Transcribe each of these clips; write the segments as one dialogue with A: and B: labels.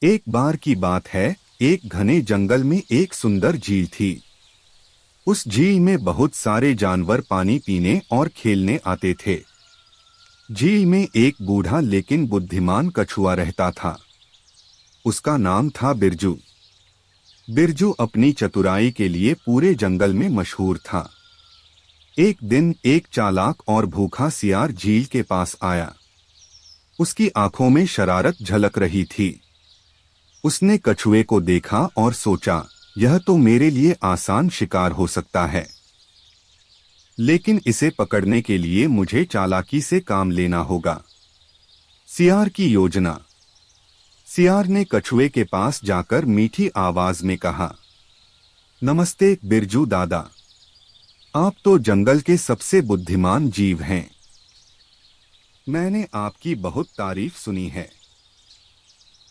A: एक बार की बात है, एक घने जंगल में एक सुंदर झील थी। उस झील में बहुत सारे जानवर पानी पीने और खेलने आते थे। झील में एक बूढ़ा लेकिन बुद्धिमान कछुआ रहता था। उसका नाम था बिरजू। बिरजू अपनी चतुराई के लिए पूरे जंगल में मशहूर था। एक दिन एक चालाक और भूखा सियार झील के पास आया। उसकी आंखों में शरारत झलक रही थी। उसने कछुए को देखा और सोचा, यह तो मेरे लिए आसान शिकार हो सकता है, लेकिन इसे पकड़ने के लिए मुझे चालाकी से काम लेना होगा। सियार की योजना। सियार ने कछुए के पास जाकर मीठी आवाज में कहा, नमस्ते बिरजू दादा, आप तो जंगल के सबसे बुद्धिमान जीव हैं। मैंने आपकी बहुत तारीफ सुनी है।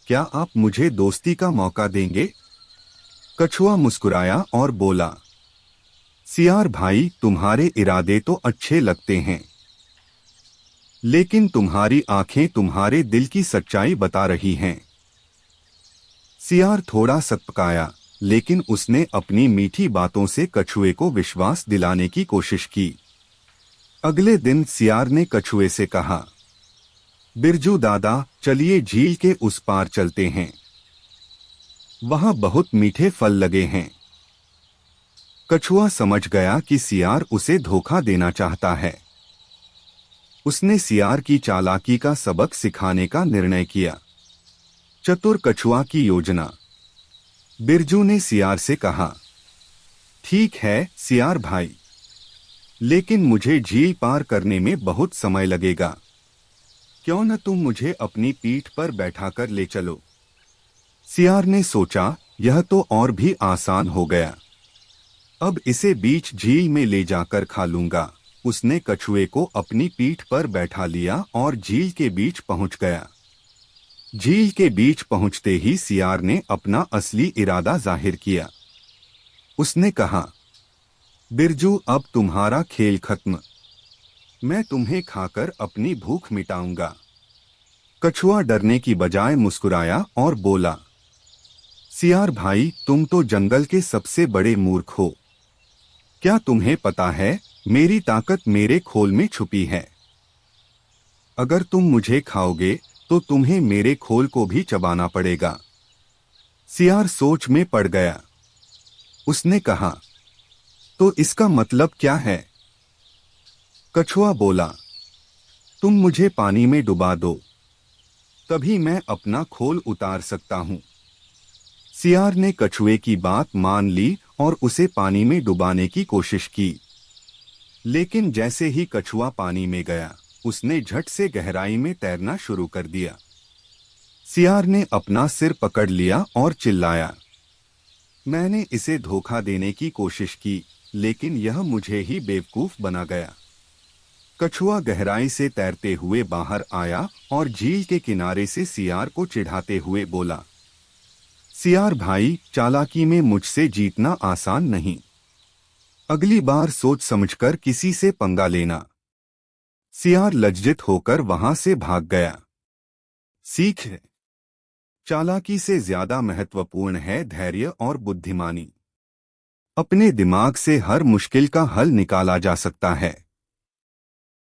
A: क्या आप मुझे दोस्ती का मौका देंगे? कछुआ मुस्कुराया और बोला, सियार भाई, तुम्हारे इरादे तो अच्छे लगते हैं, लेकिन तुम्हारी आंखें तुम्हारे दिल की सच्चाई बता रही हैं। सियार थोड़ा सकपकाया, लेकिन उसने अपनी मीठी बातों से कछुए को विश्वास दिलाने की कोशिश की। अगले दिन सियार ने कछुए से कहा, बिरजू दादा, चलिए झील के उस पार चलते हैं। वहां बहुत मीठे फल लगे हैं। कछुआ समझ गया कि सियार उसे धोखा देना चाहता है। उसने सियार की चालाकी का सबक सिखाने का निर्णय किया। चतुर कछुआ की योजना। बिरजू ने सियार से कहा, ठीक है सियार भाई, लेकिन मुझे झील पार करने में बहुत समय लगेगा। क्यों न तुम मुझे अपनी पीठ पर बैठाकर ले चलो। सियार ने सोचा, यह तो और भी आसान हो गया। अब इसे बीच झील में ले जाकर खा लूंगा। उसने कछुए को अपनी पीठ पर बैठा लिया और झील के बीच पहुंच गया। झील के बीच पहुंचते ही सियार ने अपना असली इरादा जाहिर किया। उसने कहा, बिरजू, अब तुम्हारा खेल खत्म। मैं तुम्हें खाकर अपनी भूख मिटाऊंगा। कछुआ डरने की बजाय मुस्कुराया और बोला, सियार भाई, तुम तो जंगल के सबसे बड़े मूर्ख हो। क्या तुम्हें पता है, मेरी ताकत मेरे खोल में छुपी है। अगर तुम मुझे खाओगे तो तुम्हें मेरे खोल को भी चबाना पड़ेगा। सियार सोच में पड़ गया। उसने कहा, तो इसका मतलब क्या है? कछुआ बोला, तुम मुझे पानी में डुबा दो, तभी मैं अपना खोल उतार सकता हूं। सियार ने कछुए की बात मान ली और उसे पानी में डुबाने की कोशिश की। लेकिन जैसे ही कछुआ पानी में गया, उसने झट से गहराई में तैरना शुरू कर दिया। सियार ने अपना सिर पकड़ लिया और चिल्लाया, मैंने इसे धोखा देने की कोशिश की, लेकिन यह मुझे ही बेवकूफ बना गया। कछुआ गहराई से तैरते हुए बाहर आया और झील के किनारे से सियार को चिढ़ाते हुए बोला, सियार भाई, चालाकी में मुझसे जीतना आसान नहीं। अगली बार सोच समझकर किसी से पंगा लेना। सियार लज्जित होकर वहां से भाग गया। सीख। चालाकी से ज्यादा महत्वपूर्ण है धैर्य और बुद्धिमानी। अपने दिमाग से हर मुश्किल का हल निकाला जा सकता है।